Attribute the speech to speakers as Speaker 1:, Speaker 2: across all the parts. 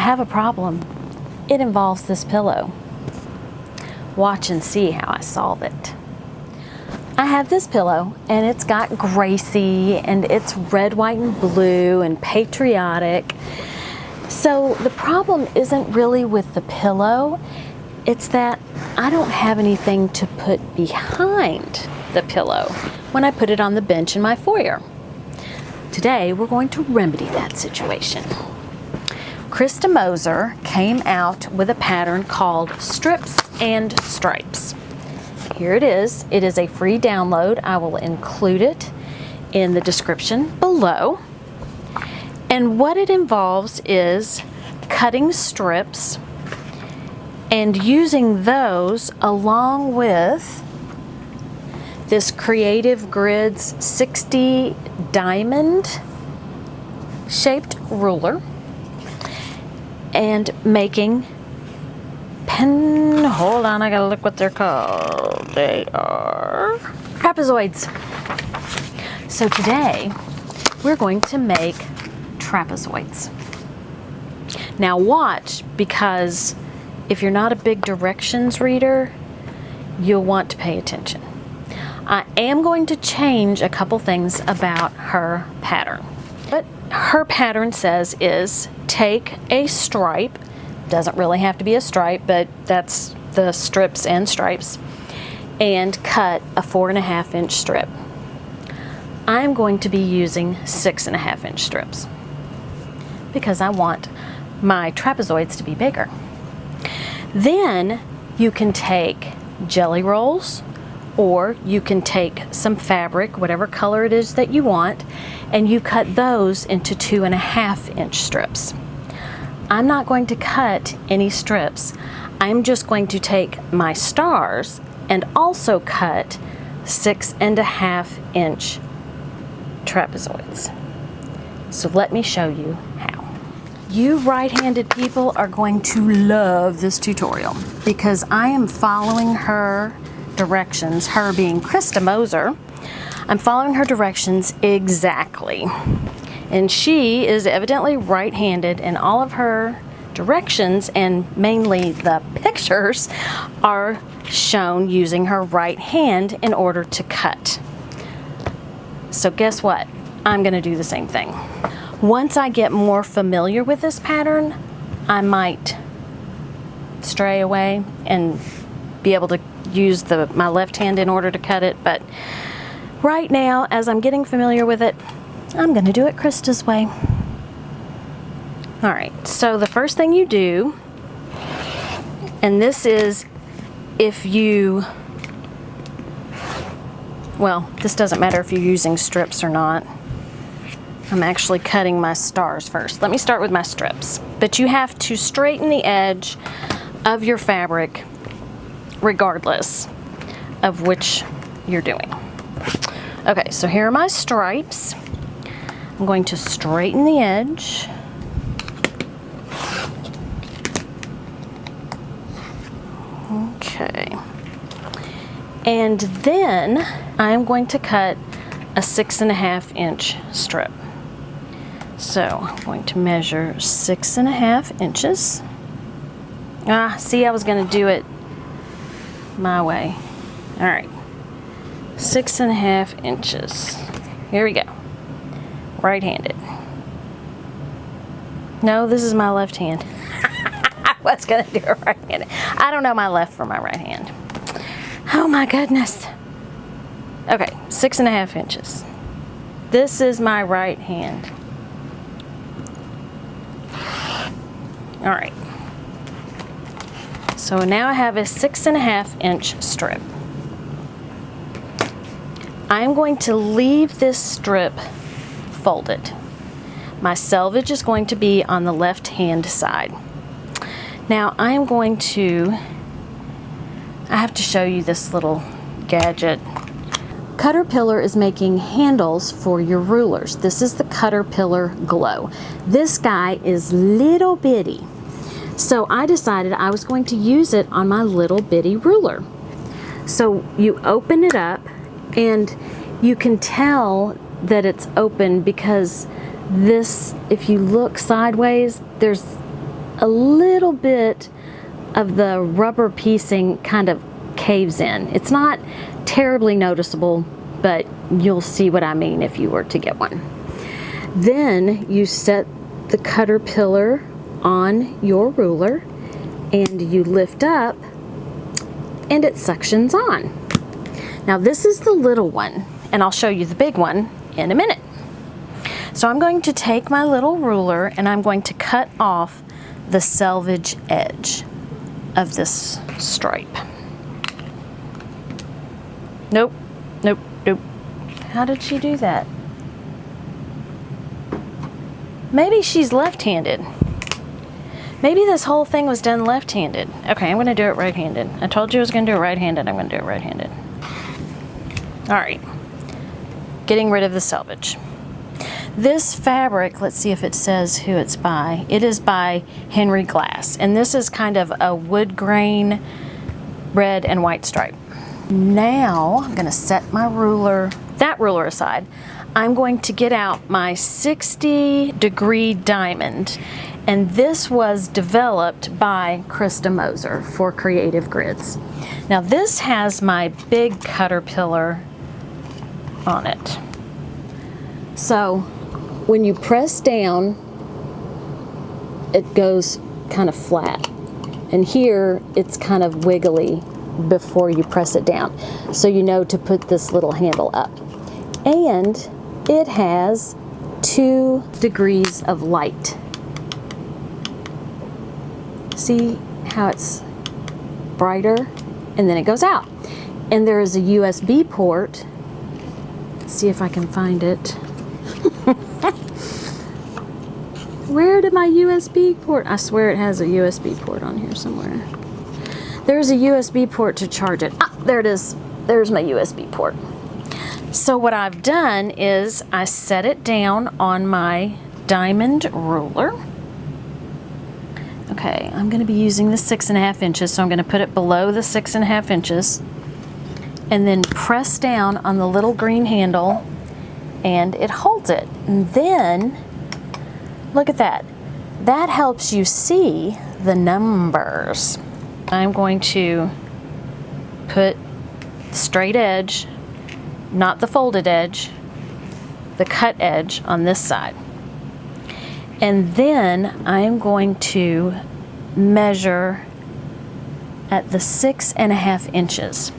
Speaker 1: have a problem. It involves this pillow. Watch and see how I solve it. I have this pillow and it's got Gracie and it's red, white, and blue and patriotic. So the problem isn't really with the pillow, it's that I don't have anything to put behind the pillow when I put it on the bench in my foyer. Today we're going to remedy that situation. Krista Moser came out with a pattern called Strips and Stripes. Here it is. It is a free download. I will include it in the description below. And what it involves is cutting strips and using those along with this Creative Grids 60 diamond shaped ruler and making hold on, I gotta look what they're called. They are trapezoids. So today we're going to make trapezoids. Now watch, because if you're not a big directions reader, you'll want to pay attention. I am going to change a couple things about her pattern. What her pattern says is take a stripe, doesn't really have to be a stripe, but that's the strips and stripes, and cut a 4.5 inch strip. I'm going to be using 6.5 inch strips because I want my trapezoids to be bigger. Then you can take jelly rolls, or you can take some fabric, whatever color it is that you want, and you cut those into 2.5 inch strips. I'm not going to cut any strips. I'm just going to take my stars and also cut 6.5 inch trapezoids. So let me show you how. You right-handed people are going to love this tutorial because I am following her directions, her being Krista Moser. I'm following her directions exactly. And she is evidently right-handed, and all of her directions and mainly the pictures are shown using her right hand in order to cut. So guess what? I'm going to do the same thing. Once I get more familiar with this pattern, I might stray away and be able to use my left hand in order to cut it, but right now, as I'm getting familiar with it, I'm going to do it Krista's way. All right, so the first thing you do, and this is if you, well, this doesn't matter if you're using strips or not. I'm actually cutting my stars first. Let me start with my strips. But you have to straighten the edge of your fabric regardless of which you're doing. Okay, so here are my stripes. I'm going to straighten the edge. Okay. And then I'm going to cut a 6.5 inch strip. So I'm going to measure 6.5 inches. See, I was going to do it my way. All right. 6.5 inches. Here we go. Right-handed. No, this is my left hand. I was going to do it right-handed. I don't know my left from my right hand. Oh my goodness. Okay, 6.5 inches. This is my right hand. All right. So now I have a 6.5 inch strip. I'm going to leave this strip folded. My selvage is going to be on the left hand side. Now I'm going to, I have to show you this little gadget. Caterpillar is making handles for your rulers. This is the Caterpillar Glow. This guy is little bitty. So I decided I was going to use it on my little bitty ruler. So you open it up and you can tell that it's open because this, if you look sideways, there's a little bit of the rubber piecing kind of caves in. It's not terribly noticeable, but you'll see what I mean if you were to get one. Then you set the cutter pillar on your ruler and you lift up and it suctions on. Now this is the little one, and I'll show you the big one in a minute. So I'm going to take my little ruler and I'm going to cut off the selvage edge of this stripe. Nope, nope, nope. How did she do that? Maybe she's left-handed. Maybe this whole thing was done left-handed. Okay, I'm gonna do it right-handed. I told you I was gonna do it right-handed, I'm gonna do it right-handed. All right, getting rid of the selvage. This fabric, let's see if it says who it's by. It is by Henry Glass, and this is kind of a wood grain red and white stripe. Now I'm gonna set my ruler, that ruler aside. I'm going to get out my 60-degree diamond, and this was developed by Krista Moser for Creative Grids. Now this has my big cutter pillar on it. So when you press down, it goes kind of flat, and here it's kind of wiggly before you press it down, so you know to put this little handle up. And it has 2 degrees of light. See how it's brighter, and then it goes out. And there is a USB port. Let's see if I can find it. Where did my USB port? I swear it has a USB port on here somewhere. There's a USB port to charge it. Ah, there it is. There's my USB port. So what I've done is I set it down on my diamond ruler. Okay, I'm going to be using the 6.5 inches, so I'm going to put it below the 6.5 inches and then press down on the little green handle and it holds it. And then, look at that. That helps you see the numbers. I'm going to put straight edge, not the folded edge, the cut edge on this side. And then I'm going to measure at the 6.5 inches.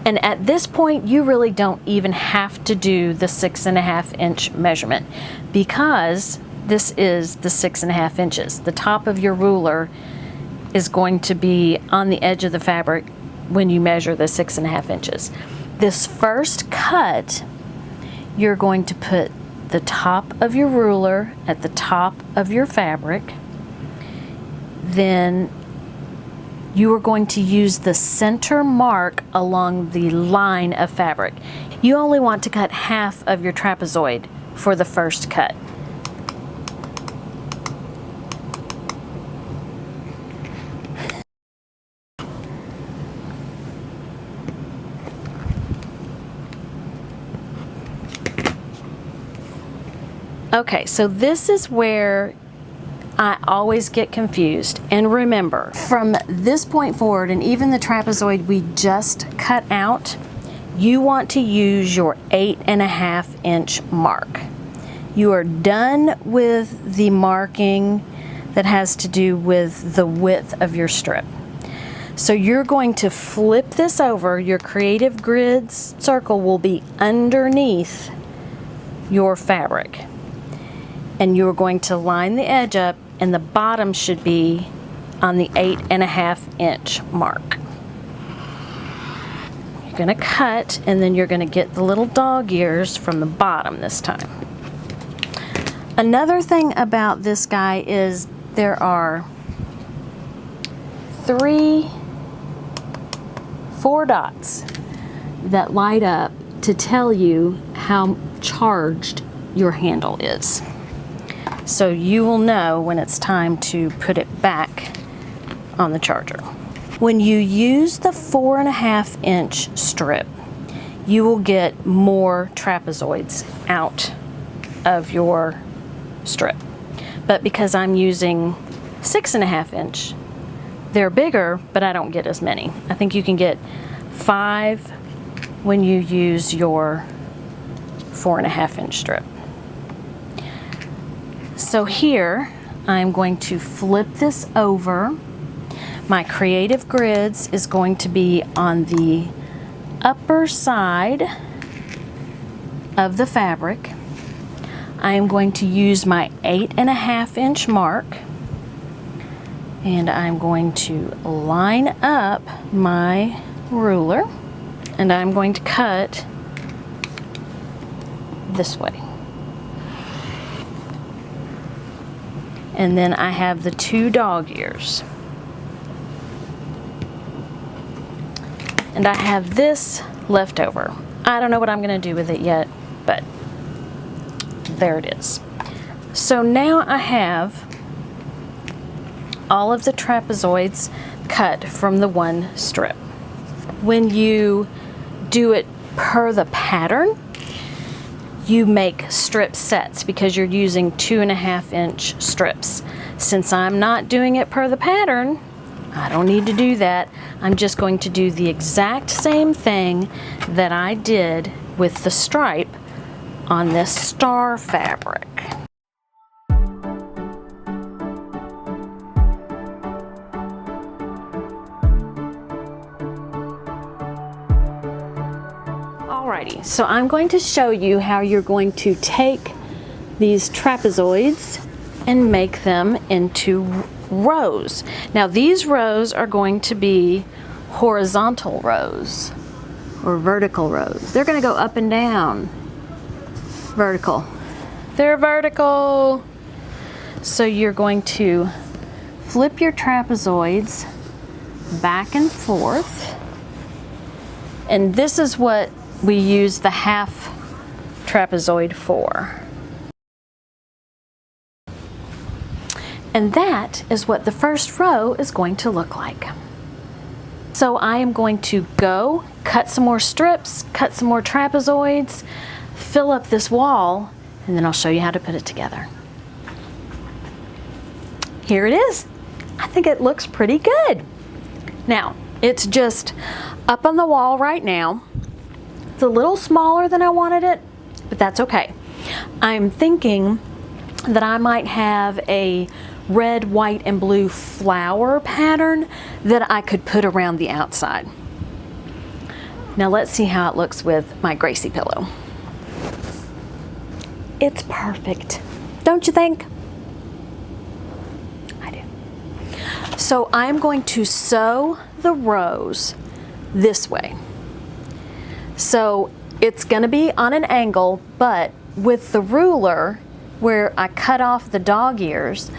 Speaker 1: And at this point, you really don't even have to do the 6.5 inch measurement, because this is the 6.5 inches. The top of your ruler is going to be on the edge of the fabric when you measure the 6.5 inches. This first cut, you're going to put the top of your ruler at the top of your fabric. Then you are going to use the center mark along the line of fabric. You only want to cut half of your trapezoid for the first cut. Okay, so this is where I always get confused. And remember, from this point forward, and even the trapezoid we just cut out, you want to use your 8.5 inch mark. You are done with the marking that has to do with the width of your strip. So you're going to flip this over. Your Creative Grids circle will be underneath your fabric. And you're going to line the edge up, and the bottom should be on the 8.5 inch mark. You're going to cut, and then you're going to get the little dog ears from the bottom this time. Another thing about this guy is there are 4 dots that light up to tell you how charged your handle is. So you will know when it's time to put it back on the charger. When you use the 4.5 inch strip, you will get more trapezoids out of your strip. But because I'm using 6.5 inch. They're bigger, but I don't get as many. I think you can get 5 when you use your 4.5 inch strip. So here, I'm going to flip this over. My creative grids is going to be on the upper side of the fabric. I am going to use my 8.5 inch mark, and I'm going to line up my ruler, and I'm going to cut this way. And then I have the 2 dog ears. And I have this left over. I don't know what I'm going to do with it yet, but there it is. So now I have all of the trapezoids cut from the one strip. When you do it per the pattern, you make strip sets because you're using 2.5 inch strips. Since I'm not doing it per the pattern, I don't need to do that. I'm just going to do the exact same thing that I did with the stripe on this star fabric. Alrighty, so I'm going to show you how you're going to take these trapezoids and make them into rows. Now these rows are going to be horizontal rows or vertical rows. They're going to go up and down. Vertical. They're vertical. So you're going to flip your trapezoids back and forth. And this is what we use the half trapezoid for. And that is what the first row is going to look like. So I am going to go cut some more strips, cut some more trapezoids, fill up this wall, and then I'll show you how to put it together. Here it is. I think it looks pretty good. Now, it's just up on the wall right now. It's a little smaller than I wanted it, but that's okay. I'm thinking that I might have a red, white, and blue flower pattern that I could put around the outside. Now let's see how it looks with my Gracie pillow. It's perfect, don't you think? I do. So I'm going to sew the rows this way. So it's going to be on an angle, but with the ruler where I cut off the dog ears,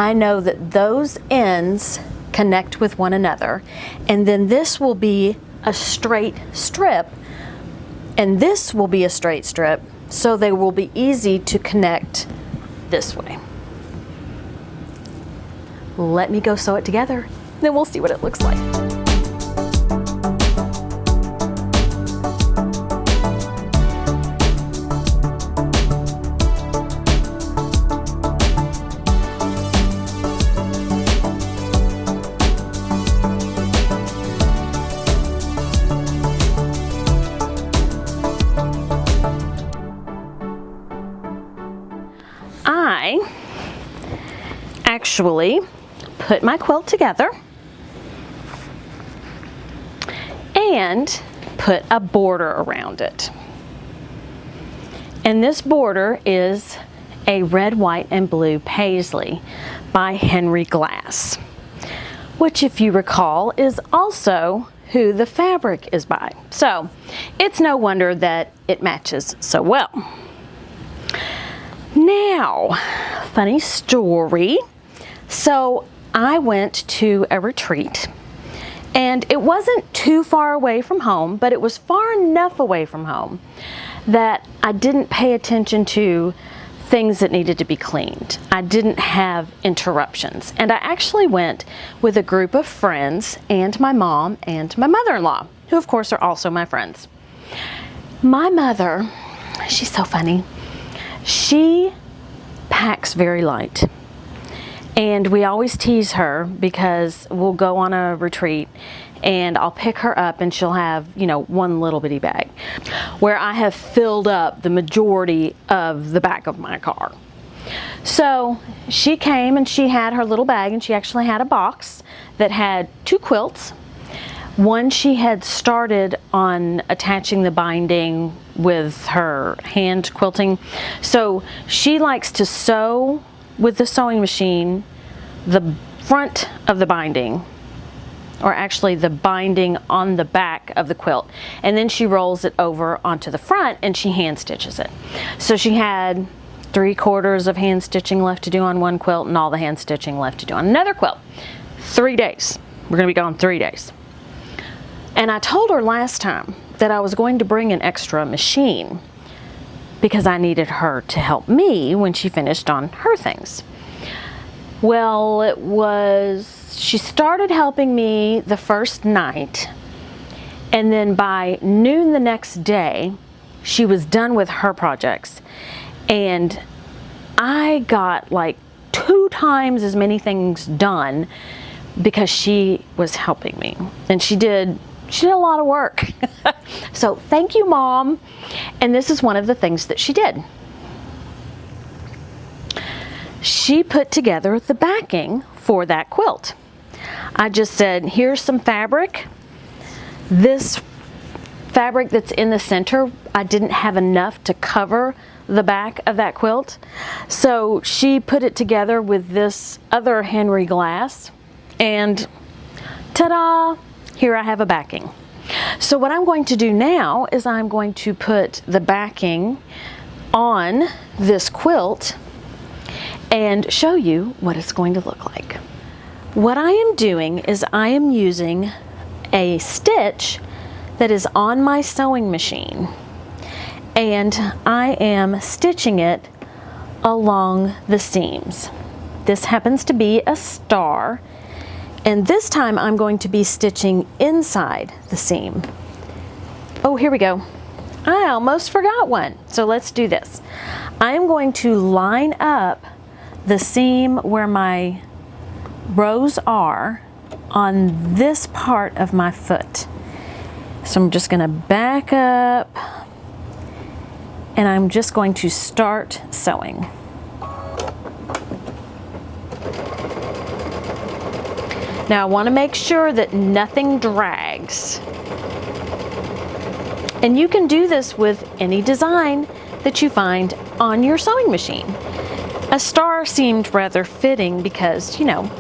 Speaker 1: I know that those ends connect with one another, and then this will be a straight strip, and this will be a straight strip, so they will be easy to connect this way. Let me go sew it together, then we'll see what it looks like. I actually put my quilt together and put a border around it. And this border is a red, white, and blue paisley by Henry Glass, which, if you recall, is also who the fabric is by. So it's no wonder that it matches so well. Now, funny story. So I went to a retreat, and it wasn't too far away from home, but it was far enough away from home that I didn't pay attention to things that needed to be cleaned. I didn't have interruptions. And I actually went with a group of friends and my mom and my mother-in-law, who of course are also my friends. My mother, she's so funny. She packs very light. And we always tease her because we'll go on a retreat and I'll pick her up and she'll have, you know, one little bitty bag where I have filled up the majority of the back of my car. So she came and she had her little bag, and she actually had a box that had 2 quilts. One she had started on attaching the binding with her hand quilting. So she likes to sew with the sewing machine the front of the binding, or actually the binding on the back of the quilt, and then she rolls it over onto the front and she hand stitches it. So she had 3/4 of hand stitching left to do on one quilt and all the hand stitching left to do on another quilt. 3 days. We're gonna be gone 3 days. And I told her last time that I was going to bring an extra machine because I needed her to help me when she finished on her things. Well, she started helping me the first night, and then by noon the next day, she was done with her projects. And I got like 2 times as many things done because she was helping me. And she did a lot of work. So thank you, Mom. And this is one of the things that she did. She put together the backing for that quilt. I just said, here's some fabric. This fabric that's in the center, I didn't have enough to cover the back of that quilt. So she put it together with this other Henry glass, and ta-da, here I have a backing. So what I'm going to do now is I'm going to put the backing on this quilt and show you what it's going to look like. What I am doing is I am using a stitch that is on my sewing machine, and I am stitching it along the seams. This happens to be a star, and this time I'm going to be stitching inside the seam. Oh, here we go. I almost forgot one. So let's do this. I'm going to line up the seam where my rows are on this part of my foot. So I'm just going to back up, and I'm just going to start sewing. Now I want to make sure that nothing drags. And you can do this with any design that you find on your sewing machine. A star seemed rather fitting because, you know,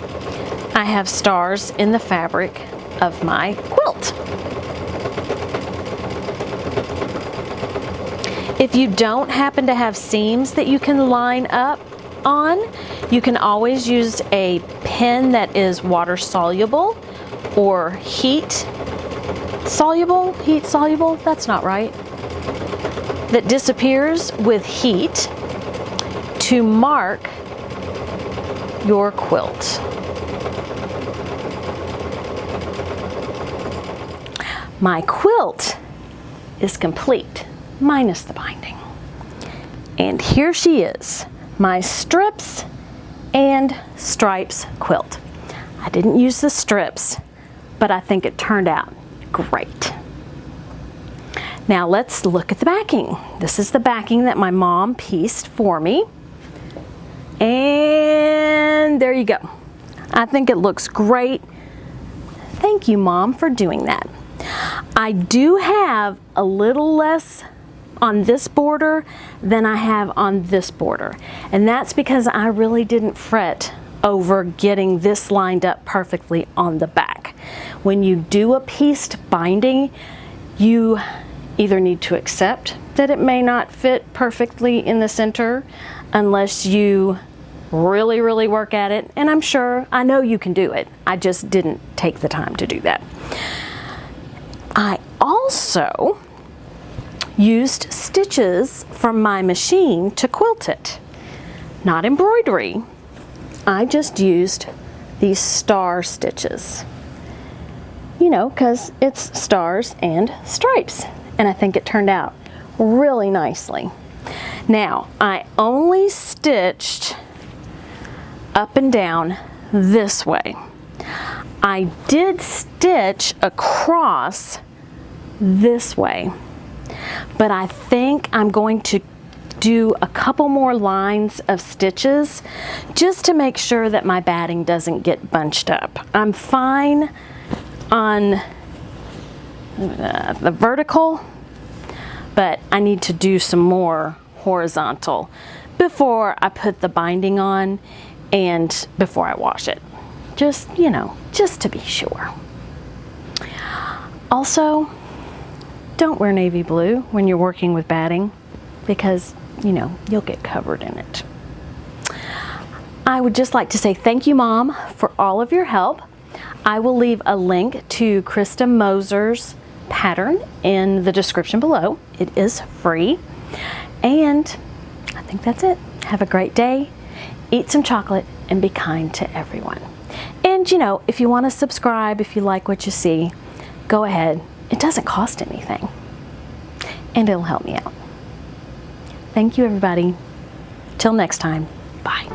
Speaker 1: I have stars in the fabric of my quilt. If you don't happen to have seams that you can line up on, you can always use a pen that is water soluble or heat soluble, that's not right, that disappears with heat to mark your quilt. My quilt is complete, minus the binding. And here she is, my strips and stripes quilt. I didn't use the strips, but I think it turned out great. Now let's look at the backing. This is the backing that my mom pieced for me. And there you go. I think it looks great. Thank you, Mom, for doing that. I do have a little less on this border than I have on this border. And that's because I really didn't fret over getting this lined up perfectly on the back. When you do a pieced binding, you either need to accept that it may not fit perfectly in the center unless you really, really work at it. And I know you can do it. I just didn't take the time to do that. I also used stitches from my machine to quilt it. Not embroidery. I just used these star stitches. You know, because it's stars and stripes. And I think it turned out really nicely. Now, I only stitched up and down this way. I did stitch across this way, but I think I'm going to do a couple more lines of stitches just to make sure that my batting doesn't get bunched up. I'm fine on the vertical, but I need to do some more horizontal before I put the binding on and before I wash it. Just, you know, just to be sure. Also, don't wear navy blue when you're working with batting because, you know, you'll get covered in it. I would just like to say thank you, Mom, for all of your help. I will leave a link to Krista Moser's pattern in the description below. It is free. And I think that's it. Have a great day. Eat some chocolate and be kind to everyone. And, you know, if you want to subscribe, if you like what you see, go ahead. It doesn't cost anything. And it'll help me out. Thank you, everybody. Till next time. Bye.